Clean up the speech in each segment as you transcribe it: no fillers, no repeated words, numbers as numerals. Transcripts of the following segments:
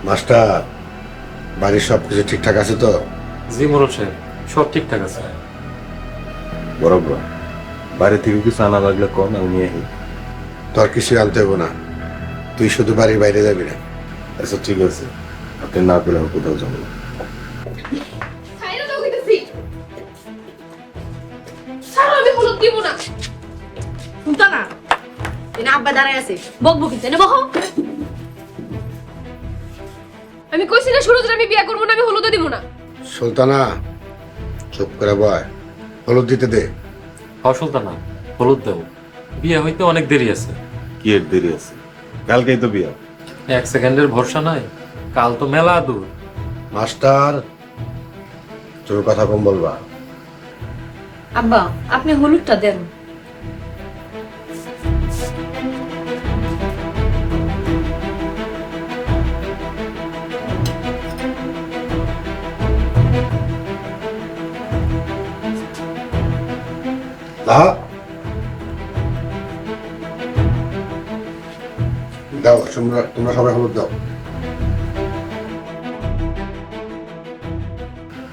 Master, বাড়ির সব কিছু ঠিকঠাক আছে তো? জি মোরল সাহেব, সব ঠিকঠাক আছে। বরাবর বাইরে থেকে কিছু আনা লাগলে কম, আমি নিয়ে আসি। তোর কিছুই আনতে হবো না, তুই শুধু বাড়ির বাইরে যাবি না। আচ্ছা ঠিক আছে, আপনি না পেলে আমি কোথাও যাবো না। ছাইরা দাও কইতেছি। ছাড়ো, আমি হলুদ দিব না। শুনতো না এনে আব্বা দাঁড়ায় আছে বকবকি এনে বকো। আমি কইছি না সুরজ আমি বিয়ে করব না, আমি হলুদও দিব না। সুলতানা, চুপ করে বয়, হলুদ দিতে দে। হ্যাঁ সুলতানা, হলুদ দেব। বিয়ে হইতে অনেক দেরি আছে। কি এর দেরি আছে? কালকেই তো বিয়া। 1 সেকেন্ডের ভরসা নাই, কাল তো মেলা দূর। মাস্টার, তুমি কথা কম বলবা। আব্বা আপনি হলুদটা দেন। দাও দাও, তোমরা সবাই হলুদ দাও।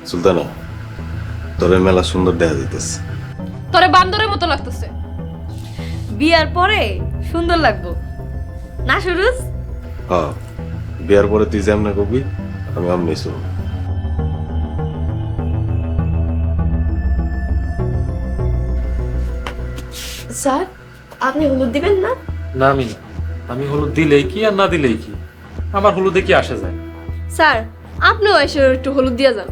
সুলতানা, তোর মেলা সুন্দর দেখা দিতেছে। তোরে বান্দরের মতো লাগতেছে। বিয়ার পরে সুন্দর লাগবো না সুরজ? হ্যাঁ, বিয়ার পরে তুই যেমন করবি আমি আমনি শুনবো। স্যার, আপনি হলুদ দিবেন না? না আমি না, আমি হলুদ দিলেই কি আর না দিলেই কি, আমার হলুদে কি আসে যায়। স্যার, আপনিও এসে একটু হলুদ দিয়ে যান।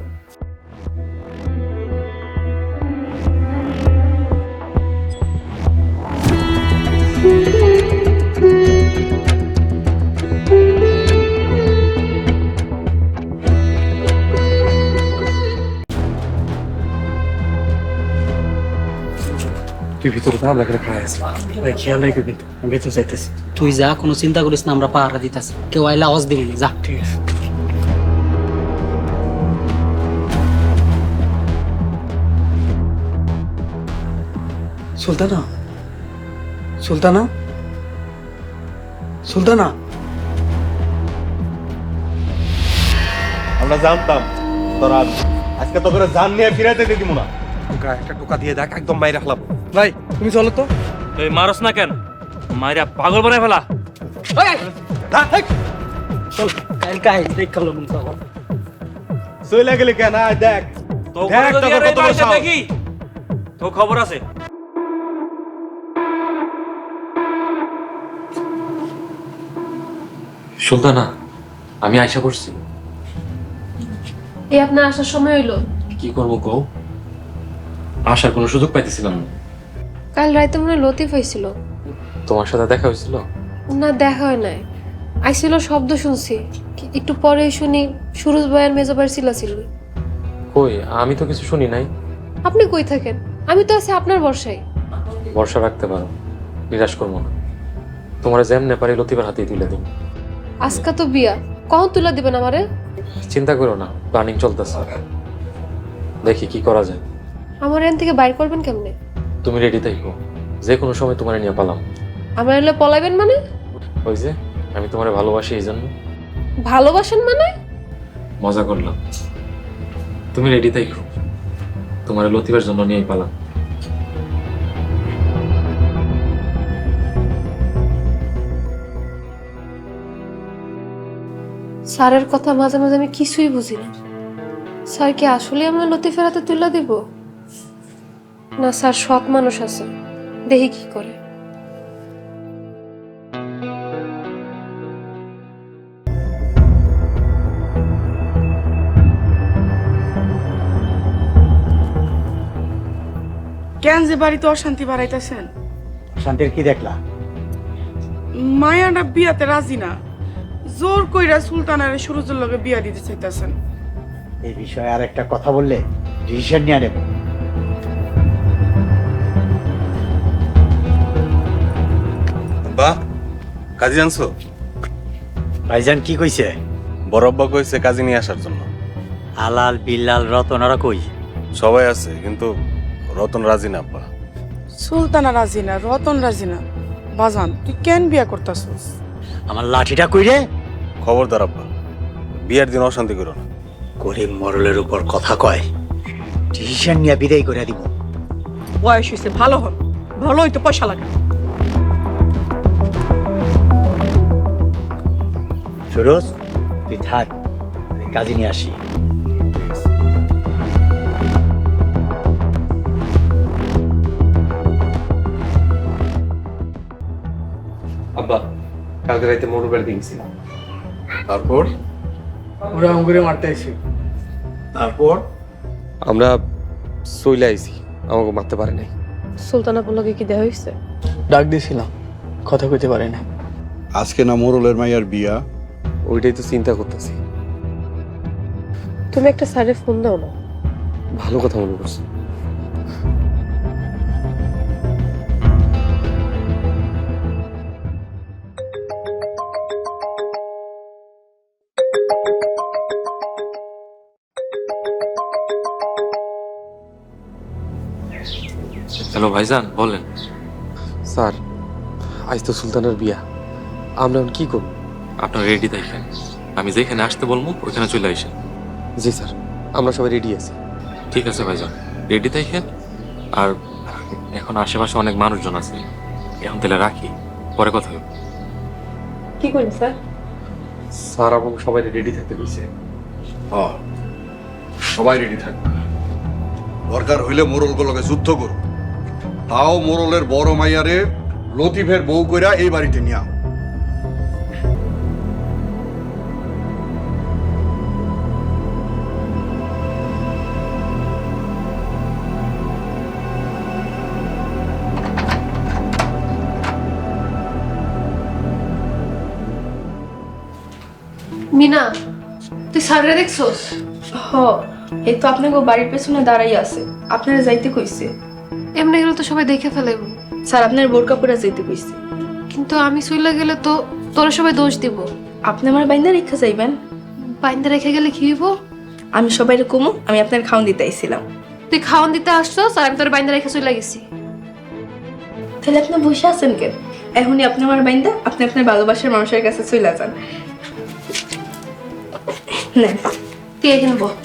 তুই ভিতরে দাম লাগে খাই আছে, খেয়াল রেখে কিন্তু আমি ভেতরে যাইতেছি। তুই যা, কোনো চিন্তা করিস না, আমরা পাহারা দিতেছি। কেউ আইলে আওয়াজ দিবি না, যা। ঠিক আছে। সুলতানা, সুলতানা, সুলতানা। আমরা জানতাম তোরা আজকে তো করে জান নিয়ে ফিরাইতে দিদি না। গায়ে একটা টোকা দিয়ে দেখ, একদম মাই রাখলাম। ভাই তুমি চলো তো। এই মারস না কেন, মাইরা পাগল বানায় ফেলা। চল কাইল কাইল দেখ কালো মন তো। চলে গেলি কেন? আয় দেখ, তো দেখ তোকে কত বড় সাহস। দেখি তো খবর আছে। সুলতানা, আমি আশা করছি। এই আপনার আসার সময় হইলো। কি করবো কও, আসার কোনো সুযোগ পাইতেছিলাম না। কাল রাতে মনে হয় লতিফ হয়েছিল। তোমার সাথে দেখা হয়েছিল? না, দেখা হয় নাই। আইছিল, শব্দ শুনছি। একটু পরে শুনি সুরজ ভাইয়ের মেজবার ছিল। কই, আমি তো কিছু শুনি নাই। আপনি কই থাকেন? আমি তো আছি আপনার বর্ষায়। ভরসা রাখতে পারো, নিরাশ করবো না। তোমার যেমনে পারি লতিফের হাতেই তুলে দিন। আজকা তো বিয়া, কখন তুলা দিবেন আমারে? চিন্তা করো না, প্ল্যানিং চলতেছে, দেখি কি করা যায়। আমার এখান থেকে বাইর করবেন কেমনে? তুমি রেডি থাকো, যে কোনো সময় তোমার নিয়ে পালাম। আমার এলে পলাইবেন মানে? ওই যে আমি তোমারে ভালোবাসি, এই জন্য। ভালোবাসেন মানে? মজা করলাম। তুমি রেডি থাকো, তোমার লতিফের জন্য নিয়েই পালাম। স্যারের কথা মাঝে মাঝে আমি কিছুই বুঝি না। স্যার কি আসলে আমার লতিফের হাতে তুলে দিব? না স্যার সৎ মানুষ আছে, দেখি কি করে। কেন যে বাড়িতে অশান্তি বাড়াইতেছেন? শান্তির কি দেখলা? মায়াটা বিয়াতে রাজি না, জোর কইরা সুলতানার সুরজের লগে বিয়া দিতে চাইতেছেন। এই বিষয়ে আর একটা কথা বললে ডিসিশন নিয়ে নেব। বা কাজী জানছো? ভাইজান কি কইছে? বড়ব্বা কইছে কাজী নিয়ে আসার জন্য। হালাল বিল্লাল রতন ওরা কই? সবাই আছে, কিন্তু রতন রাজি না আব্বা। সুলতানা রাজি না, রতন রাজি না। বাজান তুই কেন বিয়া করতাছস? আমার লাঠিটা কই রে? খবরদার আব্বা, বিয়ের দিন অশান্তি করো না। গরিব মরলের উপর কথা কয়, ডিসিশন নিয়ে বিদায় করে দিব। বয়স হয়েছে, ভালো হন, ভালো হইতে পয়সা লাগে। সুরজ, তুই থাক, আমি কাজে নিয়ে আসি। আব্বা কালকে রাইতে মোটর বাড়ি দিয়েছিলাম। তারপর ওরা আঙ্গুরে মারতে আইছে। তারপর আমরা চলে আইছি, আমাকে মারতে পারে নাই। সুলতানা বলকে কি দেওয়া হয়েছে? ডাক দিয়েছিলাম, কথা কইতে পারে না। আজকে না মোরলের মাইয়ার বিয়া? ওইটাই তো চিন্তা করতেছি। তুমি একটা স্যারে ফোন দাও না। ভালো কথা মনে করছো। হ্যালো ভাইজান, বলেন। স্যার, আজ তো সুলতানের বিয়া, আমরা এখন কি করব? আপনার রেডি থাকেন, আমি যেখানে আসতে বলবো ওইখানে চলে আসেন। জি স্যার, আমরা সবাই রেডি আছি। ঠিক আছে ভাইজান, রেডি থাকেন। আর এখন আশেপাশে অনেক মানুষজন আছে, এখন তাহলে রাখি, পরে কথা হবে। কি করি স্যার? স্যার আমাকে সবাই রেডি থাকতে কইছে। হ্যাঁ, সবাই রেডি থাকবে। দরকার হইলে মোরলগুলোকে যুদ্ধ করো, তাও মোরলের বড় মাইয়ারে লতিফের বউ কইরা এই বাড়িতে নিয়া। মিনা, তুই স্যারে দেখছোস? হ, এই তো আপনাকে বাড়ির পেছনে দাঁড়াই আছে, আপনারা যাইতে কইছে। এমনি গেলে তো সবাই দেখে ফেলাইব। স্যার আপনার বোরকা পরে যাইতে কইছে। কিন্তু আমি চলে গেলে তো তোরা সবাই দোষ দিব। আপনি আমার বাইন্দা রেখা যাইবেন? বাইন্দা রেখে গেলে কি হইব? আমি সবাই কমু, আমি আপনার খাওয়ান দিতে আইছিলাম। তুই খাওয়ান দিতে আসছস আর আমি তোর বাইন্দা রেখে চলে গেছি। তাহলে আপনি বসে আছেন কেন? এখনই আপনি আমার বাইন্দা আপনি আপনার ভালোবাসার মানুষের কাছে চলে যান। নেন, তুই এখানে বল।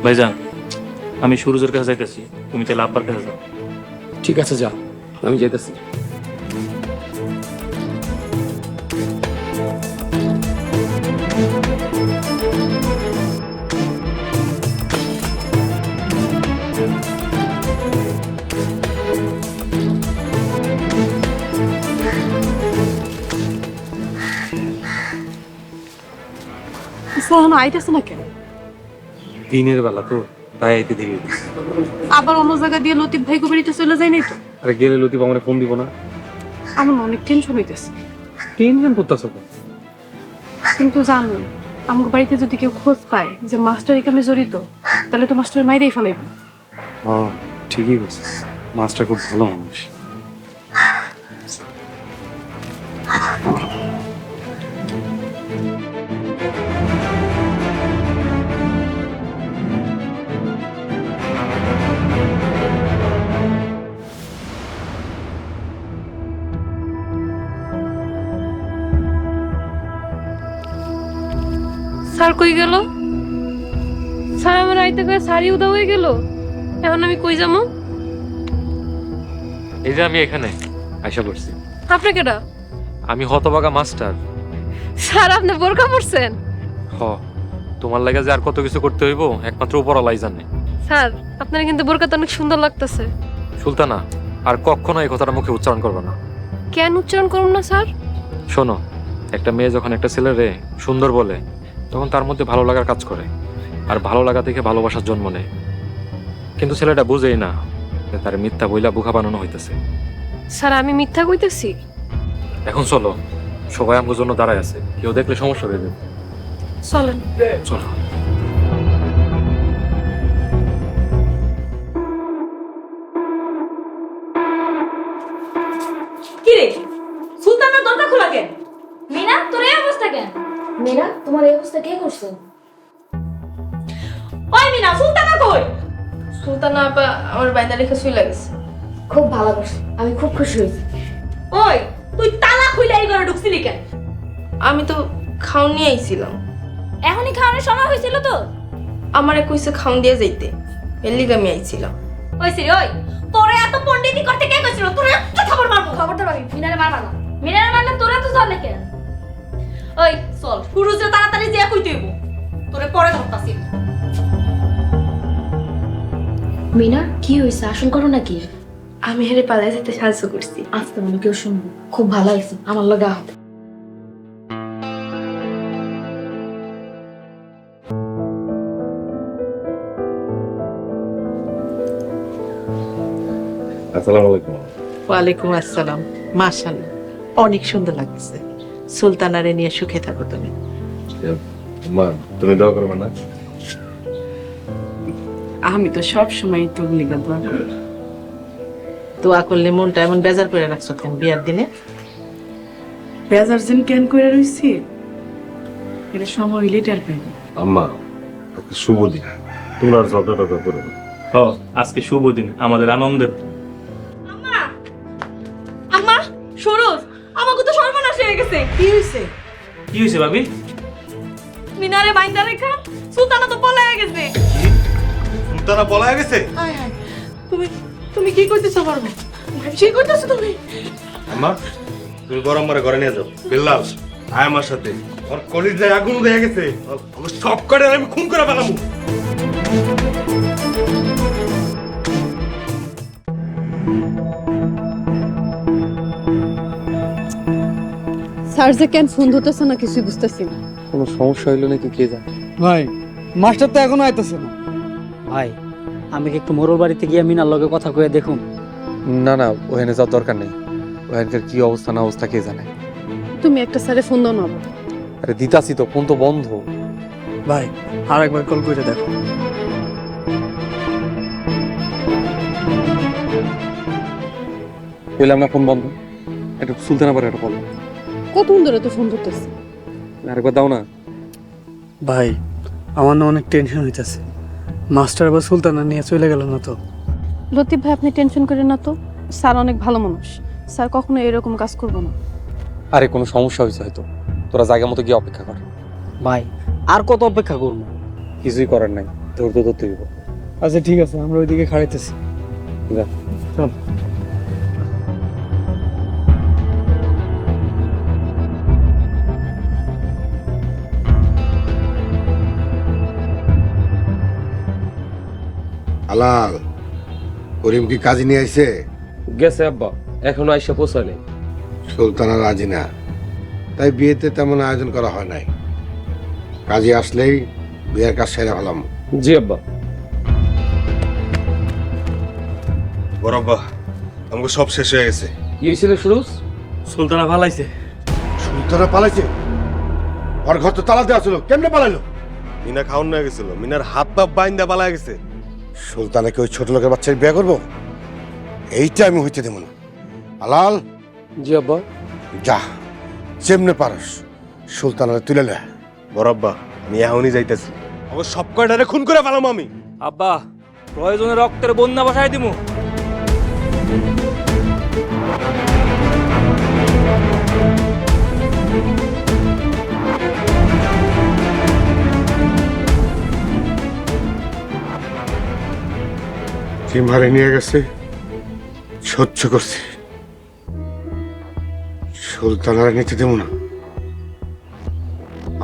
ভাইজান, আমি সুরজের কাছে যাইতেছি, তুমি তাহলে আব্বার কাছে যাও। ঠিক আছে, যা, আমি যাইতেছি। সোহানা আইতেছে না কেন? দিনের বেলা তো, তাই আইতে দেরি হইছে। আবার অন্য জায়গা দিয়ে লতিফ ভাই বাড়িতে চলে যায় নাই তো? আরে গেলে লতিফ আমার ফোন দিব না? আমার না অনেক টেনশন হইতেছে। টেনশন করতেছ কেন? কিন্তু জানো, আমার বাড়িতে যদি কেউ খোঁজ পায় যে মাস্টার এখানে জড়িত, তাহলে তো মাস্টার মাইরেই ফেলাইব। হ্যাঁ, ঠিকই বলছিস, মাস্টার খুব ভালো মানুষ। স্যার কই গেল? স্যার আমার আইতে করে শাড়ি উদা হয়ে গেল। এখন আমি কই যাবো? এই যে আমি এখানে আশা করছি। আপনি কেডা? আমি হতভাগা মাস্টার। স্যার আপনি বোরকা পরছেন? হ, তোমার লাগে যে আর কত কিছু করতে হইব একমাত্র উপরওয়ালাই জানে। স্যার আপনার কিন্তু বোরকাতে অনেক সুন্দর লাগতেছে। সুলতানা, আর কখনো এই কথাটা মুখে উচ্চারণ করবে না। কেন উচ্চারণ করুন না স্যার? শোনো, একটা মেয়ে যখন একটা ছেলেরে সুন্দর বলে তখন তার মধ্যে ভালো লাগার কাজ করে, আর ভালো লাগা থেকে ভালোবাসার জন্ম নেয়। কিন্তু ছেলেটা বুঝেই না যে তার মিথ্যা বইলা বুকা বানানো হইতেছে। স্যার আমি মিথ্যা কইতেছি? এখন চলো, সবাই আমার জন্য দাঁড়ায় আছে, কেউ দেখলে সমস্যা হয়ে যাবে। চলেন। চলো। কি রে সুলতানের দরজা খোলা কেন? মিনা তোর এই অবস্থা কেন? মিনা তোমার এই অবস্থা কে করছে? ওই মিনা সুলতানা কই? সুলতানা আপা আমার বাইন্দা রেখে চলে গেছে। খুব ভালো করছে, আমি খুব খুশি হয়েছি। ওই তুই তালা খুলে এই ঘরে ঢুকছিলি কেন? আমি তো খাওন নিয়ে আইছিলাম। এখনই খাওয়ানোর সময় হয়েছিল তো? আমারে কইছে খাওন দিয়ে যাইতে, এর লিগে আমি আইছিলাম। ওই সিরি ওই তোরে এত পণ্ডিতি করতে কে কইছিল? তোরে একটা খবর মারবো। খবরদার ভাবি, মিনারে মারবা না। মিনারে মারলে তোরা তো চলে কেন? ওই চল সুরুজে তাড়াতাড়ি যে কইতে হইব। তোরে পরে ধরতাছি। মিনা কি হয়েছে? আসল করো নাকি? আমি হেরে পালাই যেতে সাহায্য করছি। আজকে মনে কেউ শুনবো। খুব ভালো হয়েছে, আমার লগে আহ। আসসালামু আলাইকুম। ওয়ালাইকুম আসসালাম। মাশাআল্লাহ, অনেক সুন্দর লাগছে। সুলতানারে নিয়ে সুখে থাকো তুমি। মা তুমি দোয়া করবে না? আমি তো সব সময় তুমি লিখে দোয়া করি। দোয়া করলে মনটা এমন বেজার করে রাখছো কেন বিয়ার দিনে? বেজার দিন কেন করে রইছি? এটা সময় হইলে টের পাইনি। আম্মা আজকে শুভ দিন, তোমরা আর ঝগড়া টগড়া করো না। আজকে শুভ দিন, আমাদের আনন্দের। আম্মা আম্মা সুরুজ আমাকে তো সর্বনাশ হয়ে গেছে। কি হইছে? কি হয়েছে ভাবি? মিনারে বাইন্দা রেখা সুলতানা তো পলায় গেছে। তারা পলায় গেছে? হায় হায়, তুমি তুমি কি কইতেছো পারবো? কি কইতেছো তুমি? আম্মা তুমি গরম মারে ঘরে নিয়ে যাও। বিল্লাল আয় আমার সাথে। ওর কলিজায় আগুন হয়ে গেছে, ওর সব কটা আমি খুন করে ফেলামু। স্যার যে কেন ফোন ধরতেছে না কিছুই বুঝতেছি না। কোনো সমস্যা হইলো নাকি কে জানে। ভাই মাস্টার তো এখনো আইতেছে না। ভাই আমি কি একটু মোরল বাড়িতে গিয়ে মিনার লগে কথা কয়ে দেখুন? না না, ওখানে যাওয়ার দরকার নেই। ওখানকার কি অবস্থা না অবস্থা কে জানে। তুমি একটা স্যারে ফোন দাও না। আরে দিতাছি তো, ফোন তো বন্ধ। ভাই আর একবার কল করে দেখো। বললাম না ফোন বন্ধ। একটু সুলতানা পারে একটা কল। কতক্ষণ ধরে তো ফোন ধরতেছি। আরেকবার দাও না। ভাই আমার না অনেক টেনশন হইতাছে। মাস্টার আবার সুলতানা নিয়ে চলে গেল না তো। লতিফ ভাই আপনি টেনশন করেন না তো, স্যার অনেক ভালো মানুষ। স্যার কখনো এরকম কাজ করবো না। আরে কোনো সমস্যা হয়েছে হয়তো, তোরা জায়গা মতো গিয়ে অপেক্ষা কর। ভাই আর কত অপেক্ষা করবো? কিছুই করার নাই, ধৈর্য ধরতে দিব। আচ্ছা ঠিক আছে, আমরা ওইদিকে খাড়াইতেছি। যা। চল। আলাল করিম কি কাজে নিয়ে আইছে? গেছে আব্বা, এখনো আইসা পৌঁছায়নি। সুলতানা রাজি না, তাই বিয়েতে তেমন আয়োজন করা হয় নাই। কাজে আসলেই বিয়ের কাজ সেরে ফেলাম। জি আব্বা। বরাব্বা আমাকে সব শেষ হয়ে গেছে। কি হয়েছিল সুরুজ? সুলতানা ভালাইছে। সুলতানা পালাইছে? ওর ঘর তো তালা দেওয়া ছিল, কেমনে পালাইলো? মিনা খাওয়ান হয়ে গেছিল, মিনার হাত পা বাইন্দা পালায় গেছে। সুলতানাকে ওই ছোট লোকের বাচ্চার বিয়ে করবো? এইটা আমি হইতে দেব না। আলাল জি আব্বা। যা, যেমনে পারস সুলতানারে তুলে লে। বরাব্বা আমি এখনই যাইতেছি, আমার সব কয়টারে খুন করে ফেলাম আমি। আব্বা প্রয়োজনে রক্তের বন্যা বসায় দিমু। মারে নিয়ে গেছে, সহ্য করছি। সুলতানারা নিতে দেব না।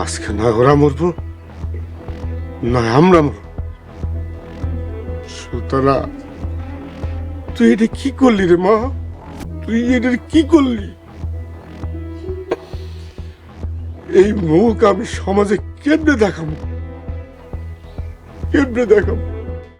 আজকে না ওরা মরবো, না আমরা মরবো। সুলতানা তুই এটা কি করলি রে মা? তুই এটা কি করলি? এই মুখ আমি সমাজে কেমনে দেখাবো? কেমনে দেখাবো?